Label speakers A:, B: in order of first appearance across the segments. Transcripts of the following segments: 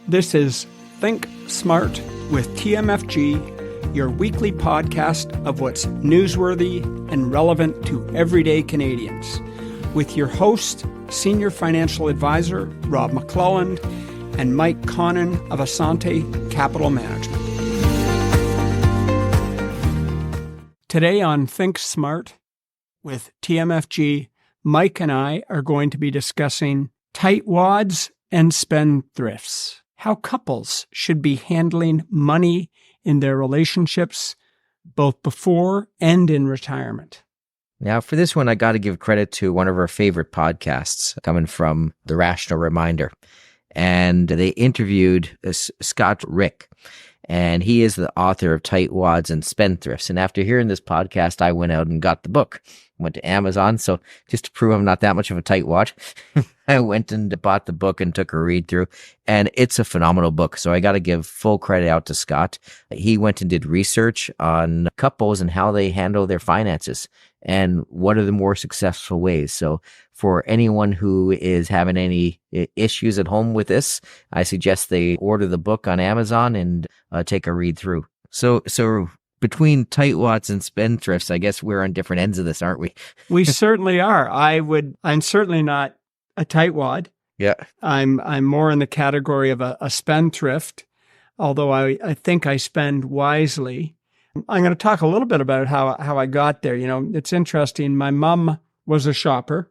A: This is Think Smart with TMFG, your weekly podcast of what's newsworthy and relevant to everyday Canadians, with your host, Senior Financial Advisor Rob McClelland, and Mike Connon of Asante Capital Management. Today on Think Smart with TMFG, Mike and I are going to be discussing tightwads and spendthrifts, how couples should be handling money in their relationships, both before and in retirement.
B: Now, for this one, I got to give credit to one of our favorite podcasts coming from The Rational Reminder. And they interviewed Scott Rick, and he is the author of Tightwads and Spendthrifts. And after hearing this podcast, I went out and got the book. Went to Amazon, so just to prove I'm not that much of a tightwad, I went and bought the book and took a read through, and it's a phenomenal book. So I got to give full credit out to Scott. He went and did research on couples and how they handle their finances and what are the more successful ways. So for anyone who is having any issues at home with this, I suggest they order the book on Amazon and take a read through. So between tightwads and spendthrifts, I guess we're on different ends of this, aren't we?
A: We certainly are. I'm certainly not a tightwad.
B: Yeah.
A: I'm more in the category of a spendthrift, although I think I spend wisely. I'm going to talk a little bit about how I got there. You know, it's interesting. My mom was a shopper.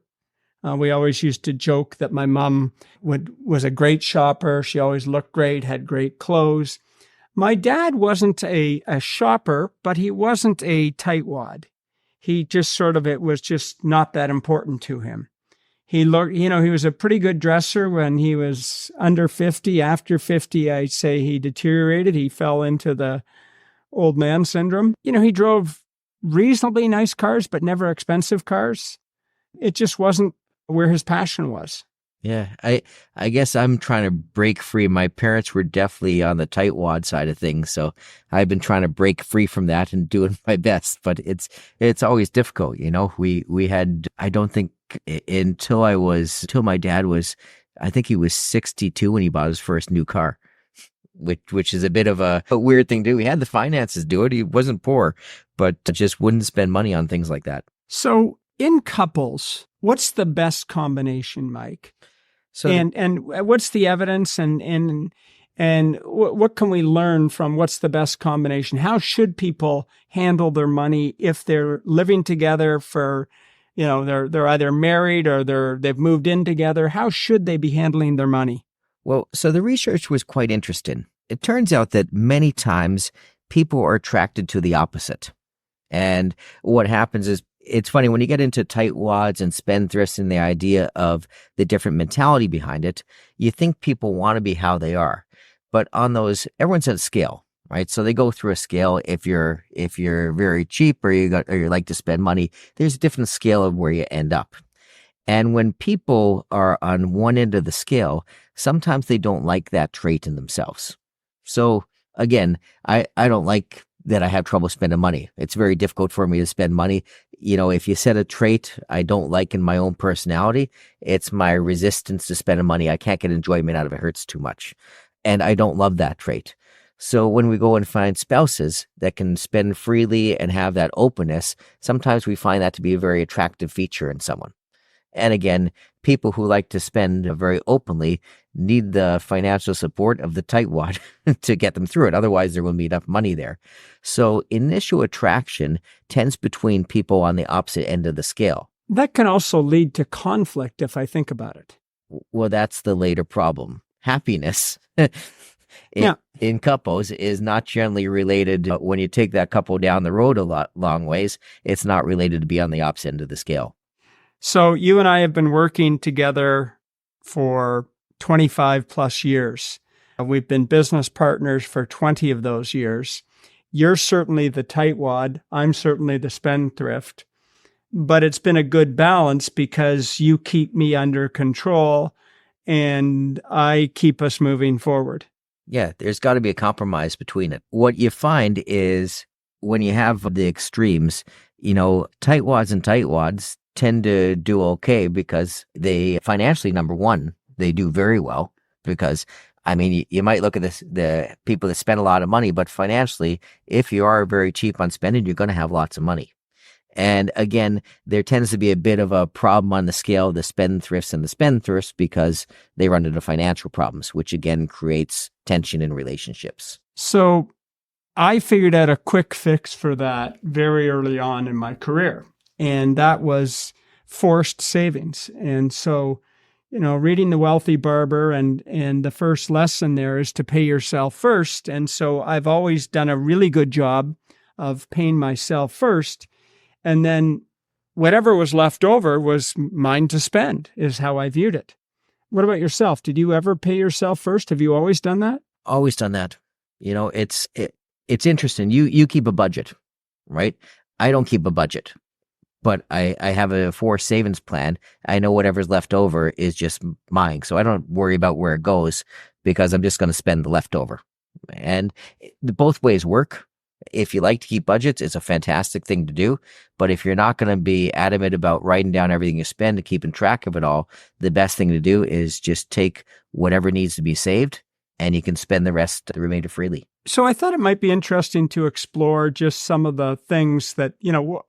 A: We always used to joke that my mom was a great shopper. She always looked great, had great clothes. My dad wasn't a shopper, but he wasn't a tightwad. He just it was just not that important to him. He was a pretty good dresser when he was under 50. After 50, I'd say he deteriorated. He fell into the old man syndrome. You know, he drove reasonably nice cars, but never expensive cars. It just wasn't where his passion was.
B: Yeah, I guess I'm trying to break free. My parents were definitely on the tightwad side of things, so I've been trying to break free from that and doing my best. But it's always difficult, you know. We had, I don't think until my dad was, I think he was 62 when he bought his first new car, which is a bit of a weird thing to do. He had the finances to do it. He wasn't poor, but just wouldn't spend money on things like that.
A: So in couples, what's the best combination, Mike? So and what's the evidence and what can we learn from what's the best combination? How should people handle their money if they're living together for, you know, they're either married or they've moved in together? How should they be handling their money?
B: Well, so the research was quite interesting. It turns out that many times people are attracted to the opposite. And what happens is, it's funny, when you get into tightwads and spendthrifts and the idea of the different mentality behind it, you think people want to be how they are. But on those, everyone's at a scale, right? So they go through a scale. If you're very cheap or you like to spend money, there's a different scale of where you end up. And when people are on one end of the scale, sometimes they don't like that trait in themselves. So again, I don't like that I have trouble spending money. It's very difficult for me to spend money. You know, if you set a trait I don't like in my own personality, it's my resistance to spending money. I can't get enjoyment out of it. It hurts too much. And I don't love that trait. So when we go and find spouses that can spend freely and have that openness, sometimes we find that to be a very attractive feature in someone. And again, people who like to spend very openly need the financial support of the tightwad to get them through it. Otherwise, there won't be enough money there. So initial attraction tends between people on the opposite end of the scale.
A: That can also lead to conflict if I think about it.
B: Well, that's the later problem. Happiness in couples is not generally related. When you take that couple down the road long ways, it's not related to be on the opposite end of the scale.
A: So you and I have been working together for 25 plus years. We've been business partners for 20 of those years. You're certainly the tightwad. I'm certainly the spendthrift. But it's been a good balance because you keep me under control and I keep us moving forward.
B: Yeah, there's got to be a compromise between it. What you find is when you have the extremes, you know, tightwads tend to do okay because they financially, number one, they do very well because I mean, you might look at the people that spend a lot of money, but financially, if you are very cheap on spending, you're going to have lots of money. And again, there tends to be a bit of a problem on the scale of the spendthrifts and the spendthrifts because they run into financial problems, which again creates tension in relationships.
A: So I figured out a quick fix for that very early on in my career, and that was forced savings. And so, reading The Wealthy Barber and the first lesson there is to pay yourself first. And so I've always done a really good job of paying myself first. And then whatever was left over was mine to spend, is how I viewed it. What about yourself? Did you ever pay yourself first? Have you always done that?
B: Always done that. It's interesting. You keep a budget, right? I don't keep a budget, but I have a forced savings plan. I know whatever's left over is just mine. So I don't worry about where it goes because I'm just going to spend the leftover. And both ways work. If you like to keep budgets, it's a fantastic thing to do. But if you're not going to be adamant about writing down everything you spend and keeping track of it all, the best thing to do is just take whatever needs to be saved and you can spend the remainder freely.
A: So I thought it might be interesting to explore just some of the things that,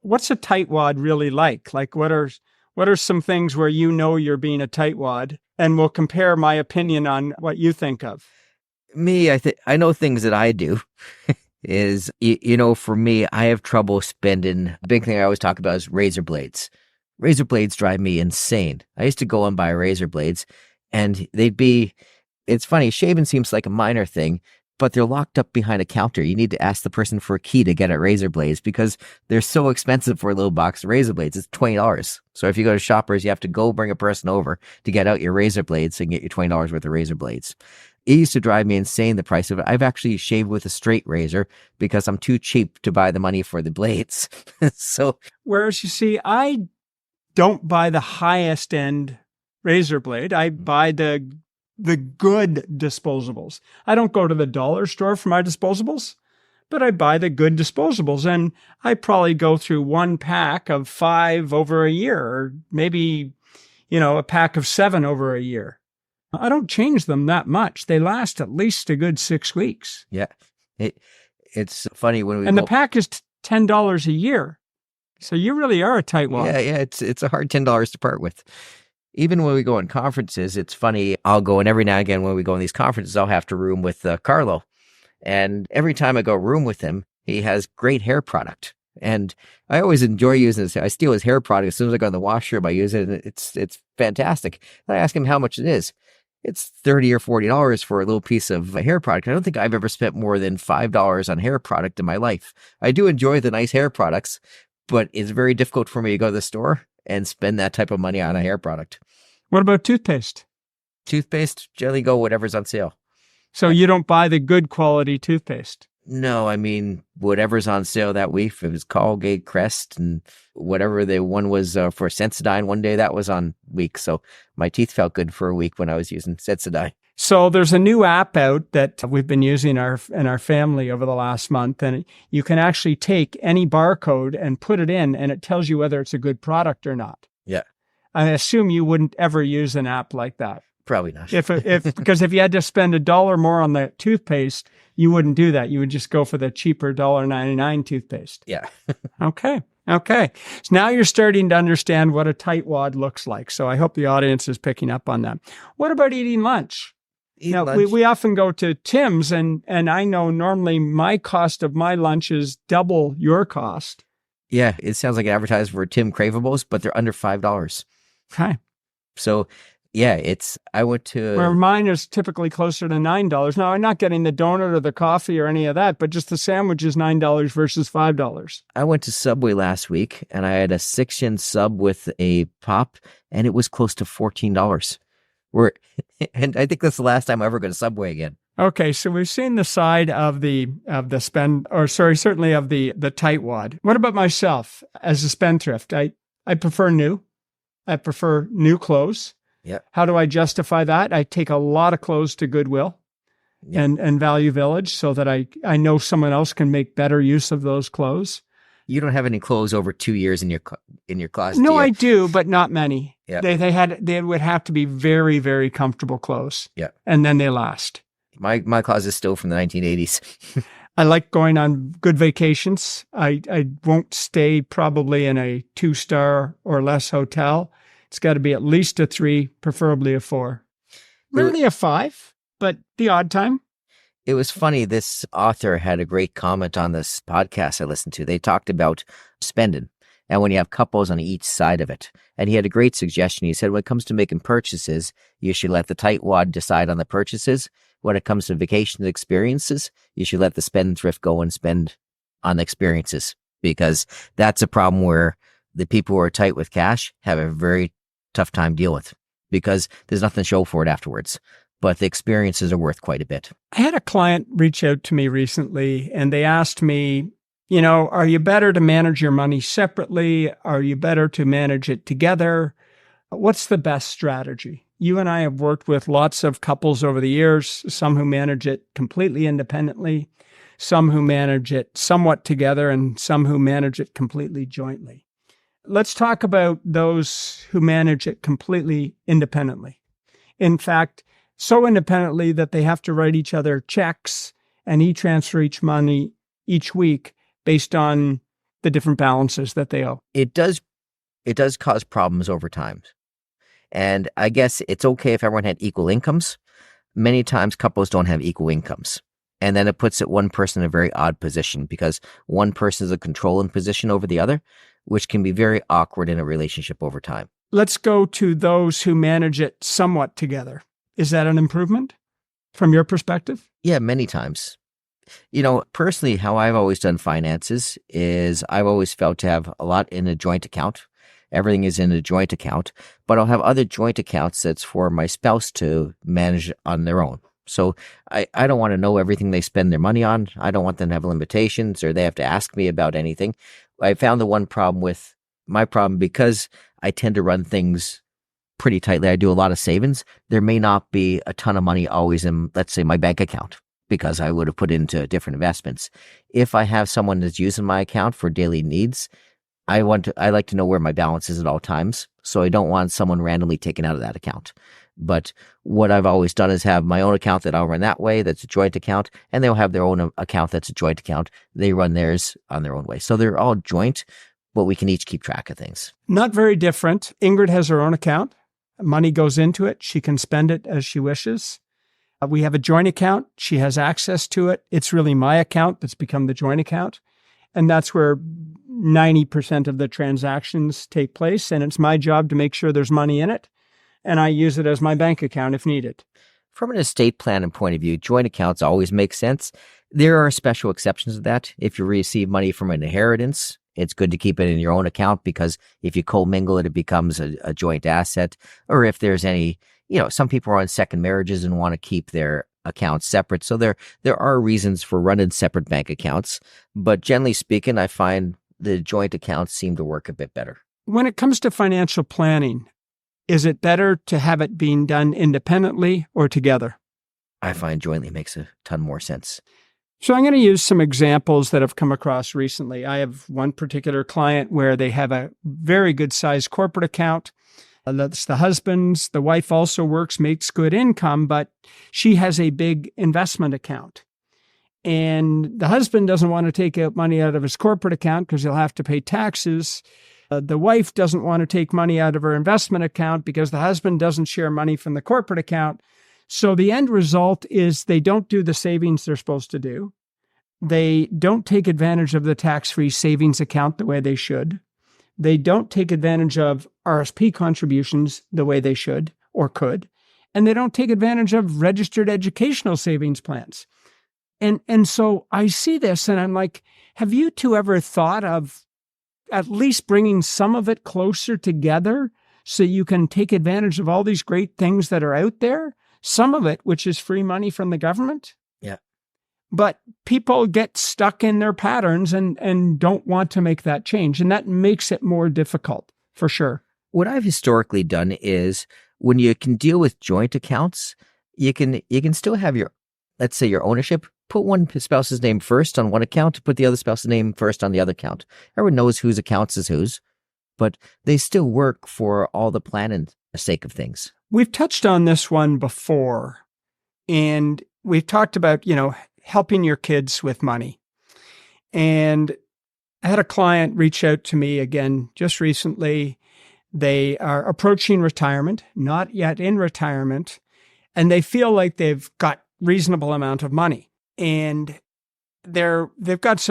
A: what's a tightwad really like? Like what are some things where you're being a tightwad, and we'll compare my opinion on what you think of.
B: Me, I know things that I do. Is, for me, I have trouble spending. A big thing I always talk about is razor blades. Razor blades drive me insane. I used to go and buy razor blades and it's funny, shaving seems like a minor thing, but they're locked up behind a counter. You need to ask the person for a key to get at razor blades because they're so expensive for a little box of razor blades. It's $20. So if you go to Shoppers, you have to go bring a person over to get out your razor blades and get your $20 worth of razor blades. It used to drive me insane, the price of it. I've actually shaved with a straight razor because I'm too cheap to buy the money for the blades. So,
A: whereas you see, I don't buy the highest end razor blade. I buy the good disposables. I don't go to the dollar store for my disposables, but I buy the good disposables. And I probably go through one pack of 5 over a year, or maybe, a pack of 7 over a year. I don't change them that much. They last at least a good 6 weeks.
B: Yeah. It's funny when
A: the pack is $10 a year. So you really are a tightwad.
B: Yeah. It's a hard $10 to part with. Even when we go on conferences, it's funny. I'll go, and every now and again when we go on these conferences, I'll have to room with Carlo. And every time I go room with him, he has great hair product. And I always enjoy using this. I steal his hair product as soon as I go in the washroom. I use it, and it's fantastic. And I ask him how much it is. It's $30 or $40 for a little piece of hair product. I don't think I've ever spent more than $5 on hair product in my life. I do enjoy the nice hair products, but it's very difficult for me to go to the store and spend that type of money on a hair product.
A: What about toothpaste?
B: Toothpaste, generally go whatever's on sale.
A: So you don't buy the good quality toothpaste?
B: No, I mean, whatever's on sale that week. If it was Colgate, Crest, and whatever the one was for Sensodyne one day, that was on week. So my teeth felt good for a week when I was using Sensodyne.
A: So there's a new app out that we've been using in our family over the last month, and you can actually take any barcode and put it in, and it tells you whether it's a good product or not.
B: Yeah.
A: I assume you wouldn't ever use an app like that.
B: Probably not.
A: Because if you had to spend $1 more on the toothpaste, you wouldn't do that. You would just go for the cheaper $1.99 toothpaste.
B: Yeah.
A: Okay. So now you're starting to understand what a tightwad looks like. So I hope the audience is picking up on that. What about eating lunch? We often go to Tim's, and I know normally my cost of my lunch is double your cost.
B: Yeah, it sounds like an advertisement for Tim Cravables, but they're under $5.
A: Okay.
B: So, yeah, I went to...
A: Where mine is typically closer to $9. Now, I'm not getting the donut or the coffee or any of that, but just the sandwich is $9 versus $5.
B: I went to Subway last week, and I had a 6-inch sub with a pop, and it was close to $14. And I think that's the last time I ever go to Subway again.
A: Okay, so we've seen the side of the certainly of the tightwad. What about myself as a spendthrift? I prefer new. I prefer new clothes.
B: Yeah.
A: How do I justify that? I take a lot of clothes to Goodwill and Value Village so that I know someone else can make better use of those clothes.
B: You don't have any clothes over 2 years in your closet?
A: No, I do, but not many.
B: Yeah.
A: They would have to be very, very comfortable clothes.
B: Yeah.
A: And then they last.
B: My closet is still from the 1980s.
A: I like going on good vacations. I won't stay probably in a 2-star or less hotel. It's got to be at least a 3, preferably a 4. Rarely a 5, but the odd time.
B: It was funny. This author had a great comment on this podcast I listened to. They talked about spending and when you have couples on each side of it. And he had a great suggestion. He said, when it comes to making purchases, you should let the tightwad decide on the purchases. When it comes to vacation experiences, you should let the spendthrift go and spend on the experiences, because that's a problem where the people who are tight with cash have a very tough time dealing with, because there's nothing to show for it afterwards. But the experiences are worth quite a bit.
A: I had a client reach out to me recently, and they asked me, are you better to manage your money separately? Are you better to manage it together? What's the best strategy? You and I have worked with lots of couples over the years, some who manage it completely independently, some who manage it somewhat together, and some who manage it completely jointly. Let's talk about those who manage it completely independently. In fact, so independently that they have to write each other checks and e-transfer each money each week based on the different balances that they owe.
B: It does cause problems over time. And I guess it's okay if everyone had equal incomes. Many times couples don't have equal incomes. And then it puts one person in a very odd position, because one person is a controlling position over the other, which can be very awkward in a relationship over time.
A: Let's go to those who manage it somewhat together. Is that an improvement from your perspective?
B: Yeah, many times. Personally, how I've always done finances is I've always felt to have a lot in a joint account. Everything is in a joint account, but I'll have other joint accounts that's for my spouse to manage on their own. So I don't want to know everything they spend their money on. I don't want them to have limitations or they have to ask me about anything. I found the one problem with my problem, because I tend to run things pretty tightly. I do a lot of savings. There may not be a ton of money always in, let's say, my bank account, because I would have put into different investments. If I have someone that's using my account for daily needs, I like to know where my balance is at all times. So I don't want someone randomly taken out of that account. But what I've always done is have my own account that I'll run that way. That's a joint account. And they'll have their own account that's a joint account. They run theirs on their own way. So they're all joint, but we can each keep track of things.
A: Not very different. Ingrid has her own account. Money goes into it. She can spend it as she wishes. We have a joint account. She has access to it. It's really my account that's become the joint account. And that's where 90% of the transactions take place. And it's my job to make sure there's money in it. And I use it as my bank account if needed.
B: From an estate planning point of view, joint accounts always make sense. There are special exceptions to that. If you receive money from an inheritance, it's good to keep it in your own account, because if you commingle it, it becomes a joint asset. Or if there's any, some people are on second marriages and want to keep their accounts separate. So there are reasons for running separate bank accounts. But generally speaking, I find the joint accounts seem to work a bit better.
A: When it comes to financial planning, is it better to have it being done independently or together?
B: I find jointly makes a ton more sense.
A: So I'm going to use some examples that I've come across recently. I have one particular client where they have a very good sized corporate account. That's the husband's. The wife also works, makes good income, but she has a big investment account. And the husband doesn't want to take out money out of his corporate account because he'll have to pay taxes. The wife doesn't want to take money out of her investment account because the husband doesn't share money from the corporate account. So the end result is they don't do the savings they're supposed to do. They don't take advantage of the tax-free savings account the way they should. They don't take advantage of RSP contributions the way they should or could. And they don't take advantage of registered educational savings plans. And so I see this and I'm like, have you two ever thought of at least bringing some of it closer together so you can take advantage of all these great things that are out there? Some of it, which is free money from the government.
B: Yeah.
A: But people get stuck in their patterns and don't want to make that change. And that makes it more difficult, for sure.
B: What I've historically done is when you can deal with joint accounts, you can still have your, let's say your ownership, put one spouse's name first on one account, put the other spouse's name first on the other account. Everyone knows whose accounts is whose, but they still work for all the planning sake of things.
A: We've touched on this one before, and we've talked about, helping your kids with money. And I had a client reach out to me again just recently. They are approaching retirement, not yet in retirement, and they feel like they've got reasonable amount of money. And they've got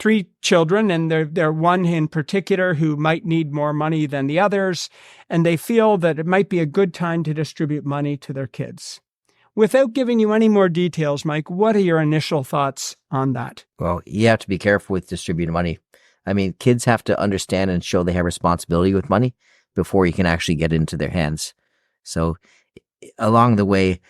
A: three children, and they're one in particular who might need more money than the others, and they feel that it might be a good time to distribute money to their kids. Without giving you any more details, Mike, what are your initial thoughts on that?
B: Well, you have to be careful with distributing money. I mean, kids have to understand and show they have responsibility with money before you can actually get into their hands. So along the way,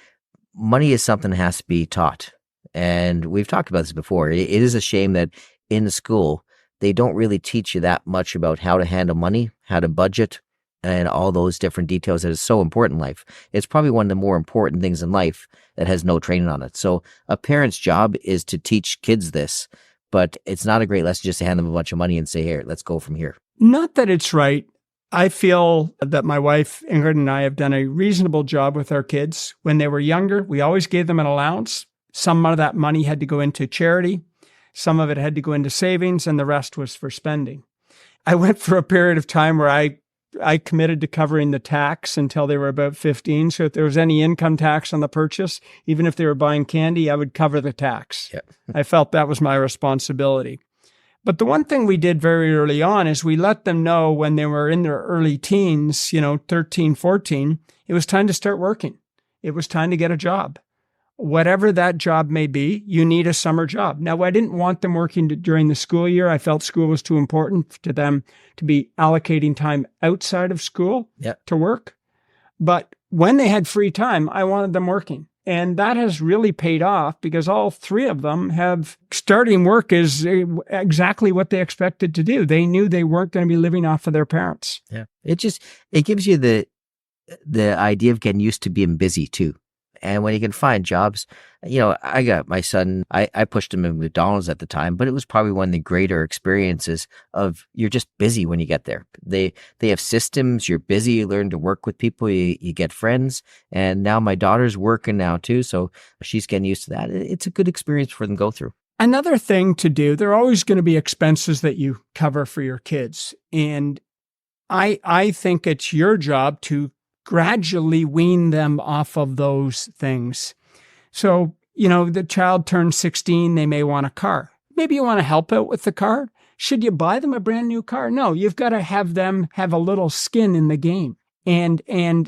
B: money is something that has to be taught. And we've talked about this before. It is a shame that in school, they don't really teach you that much about how to handle money, how to budget, and all those different details that is so important in life. It's probably one of the more important things in life that has no training on it. So a parent's job is to teach kids this, but it's not a great lesson just to hand them a bunch of money and say, here, let's go from here.
A: Not that it's right. I feel that my wife, Ingrid, and I have done a reasonable job with our kids. When they were younger, we always gave them an allowance. Some of that money had to go into charity. Some of it had to go into savings, and the rest was for spending. I went for a period of time where I committed to covering the tax until they were about 15. So if there was any income tax on the purchase, even if they were buying candy, I would cover the tax.
B: Yep.
A: I felt that was my responsibility. But the one thing we did very early on is we let them know when they were in their early teens, 13, 14, it was time to start working. It was time to get a job. Whatever that job may be, you need a summer job. Now, I didn't want them working during the school year. I felt school was too important to them to be allocating time outside of school to work. But when they had free time, I wanted them working. And that has really paid off because all three of them have starting work is exactly what they expected to do. They knew they weren't going to be living off of their parents.
B: Yeah. It gives you the idea of getting used to being busy too. And when you can find jobs, I got my son, I pushed him in McDonald's at the time, but it was probably one of the greater experiences of you're just busy when you get there. They have systems, you're busy, you learn to work with people, you get friends. And now my daughter's working now too, so she's getting used to that. It's a good experience for them to go through.
A: Another thing to do, there are always going to be expenses that you cover for your kids. And I think it's your job to gradually wean them off of those things. So, the child turns 16, they may want a car. Maybe you want to help out with the car. Should you buy them a brand new car? No, you've got to have them have a little skin in the game. And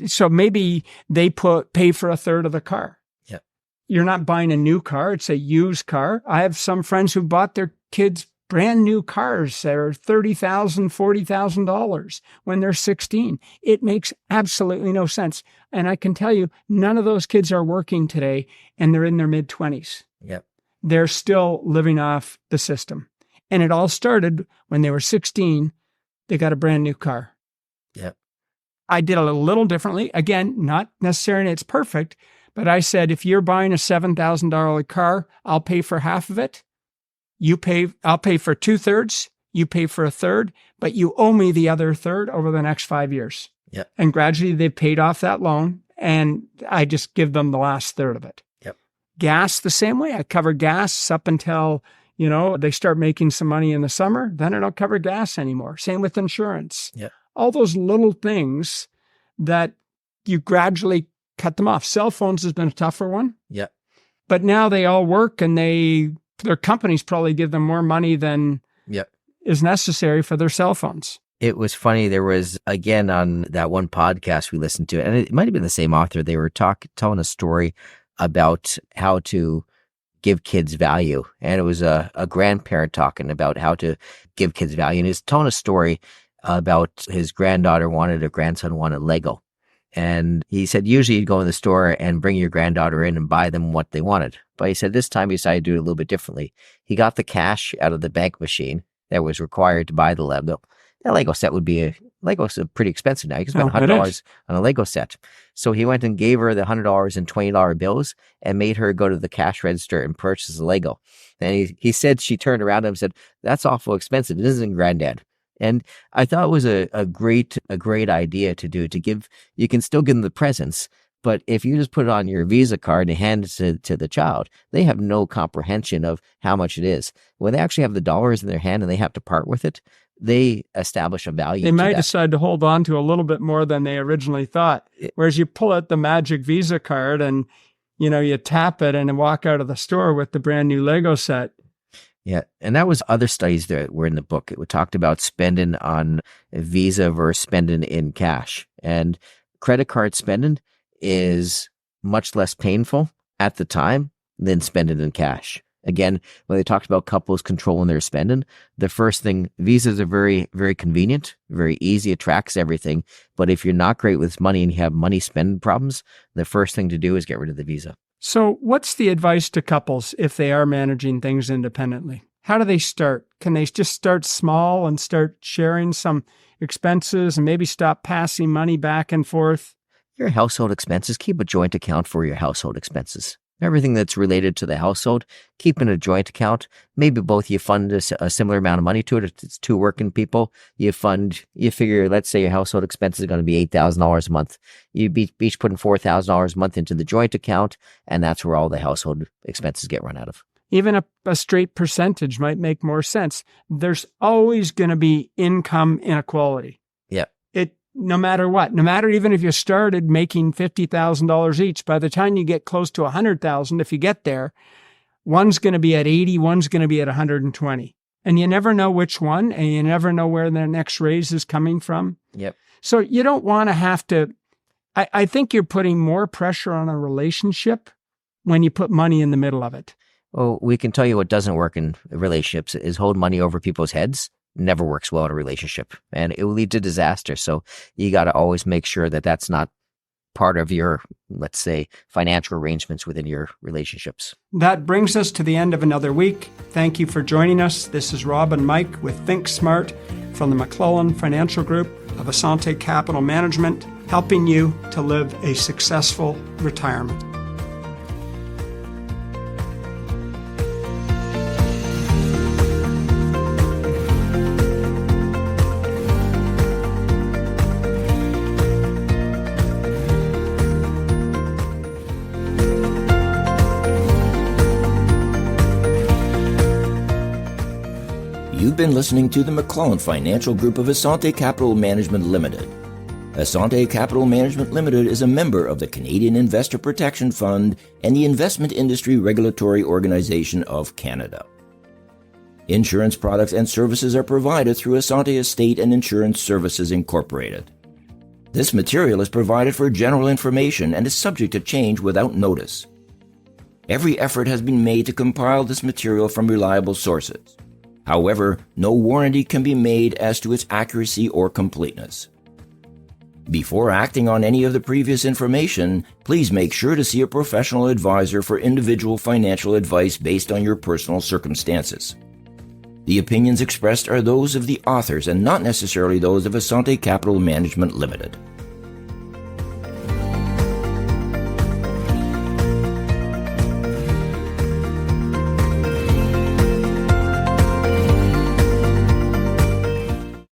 A: so maybe they pay for a third of the car.
B: Yeah.
A: You're not buying a new car. It's a used car. I have some friends who bought their kids brand new cars that are $30,000, $40,000 when they're 16. It makes absolutely no sense. And I can tell you, none of those kids are working today and they're in their mid-20s.
B: Yep.
A: They're still living off the system. And it all started when they were 16, they got a brand new car.
B: Yep.
A: I did it a little differently. Again, not necessarily it's perfect, but I said, if you're buying a $7,000 car, I'll pay for half of it. I'll pay for 2/3, you pay for a third, but you owe me the other third over the next 5 years.
B: Yeah.
A: And gradually they've paid off that loan and I just give them the last third of it.
B: Yep.
A: Gas the same way. I cover gas up until, they start making some money in the summer. Then I don't cover gas anymore. Same with insurance.
B: Yep.
A: All those little things that you gradually cut them off. Cell phones has been a tougher one.
B: Yep.
A: But now they all work and their companies probably give them more money than is necessary for their cell phones.
B: It was funny. There was, again, on that one podcast we listened to, and it might have been the same author. They were telling a story about how to give kids value. And it was a grandparent talking about how to give kids value. And he's telling a story about his grandson wanted Lego. And he said, usually you'd go in the store and bring your granddaughter in and buy them what they wanted. But he said this time he decided to do it a little bit differently. He got the cash out of the bank machine that was required to buy the Lego. That Lego set Lego's pretty expensive now. You can spend $100 on a Lego set. So he went and gave her the $100 and $20 bills and made her go to the cash register and purchase the Lego. And he said she turned around to him and said, "That's awful expensive. It isn't, Granddad." And I thought it was a great idea to do, you can still give them the presents, But if you just put it on your Visa card and hand it to the child, they have no comprehension of how much it is. When they actually have the dollars in their hand and they have to part with it, they establish a value.
A: They might decide to hold on to a little bit more than they originally thought. Whereas you pull out the magic Visa card and, you tap it and walk out of the store with the brand new Lego set.
B: Yeah. And that was other studies that were in the book. It talked about spending on Visa versus spending in cash. And credit card spending is much less painful at the time than spending in cash. Again, when they talked about couples controlling their spending, the first thing, Visas are very, very convenient, very easy, it tracks everything. But if you're not great with money and you have money spending problems, the first thing to do is get rid of the Visa.
A: So what's the advice to couples if they are managing things independently? How do they start? Can they just start small and start sharing some expenses and maybe stop passing money back and forth?
B: Your household expenses, keep a joint account for your household expenses. Everything that's related to the household, keep in a joint account. Maybe both you fund a similar amount of money to it. If it's two working people, you figure, let's say your household expenses are going to be $8,000 a month. You each putting $4,000 a month into the joint account, and that's where all the household expenses get run out of.
A: Even a straight percentage might make more sense. There's always going to be income inequality.
B: Yeah.
A: No matter what, no matter even if you started making $50,000 each, by the time you get close to $100,000, if you get there, one's going to be at 80, one's going to be at 120. And you never know which one, and you never know where the next raise is coming from.
B: Yep.
A: So you don't want to have to, I think you're putting more pressure on a relationship when you put money in the middle of it.
B: Well, we can tell you what doesn't work in relationships is hold money over people's heads. Never works well in a relationship, and it will lead to disaster. So you got to always make sure that that's not part of your, let's say, financial arrangements within your relationships.
A: That brings us to the end of another week. Thank you for joining us. This is Rob and Mike with Think Smart from the McClelland Financial Group of Asante Capital Management, helping you to live a successful retirement.
C: You've been listening to the McClelland Financial Group of Asante Capital Management Limited. Asante Capital Management Limited is a member of the Canadian Investor Protection Fund and the Investment Industry Regulatory Organization of Canada. Insurance products and services are provided through Asante Estate and Insurance Services Incorporated. This material is provided for general information and is subject to change without notice. Every effort has been made to compile this material from reliable sources. However, no warranty can be made as to its accuracy or completeness. Before acting on any of the previous information, please make sure to see a professional advisor for individual financial advice based on your personal circumstances. The opinions expressed are those of the authors and not necessarily those of Asante Capital Management Limited.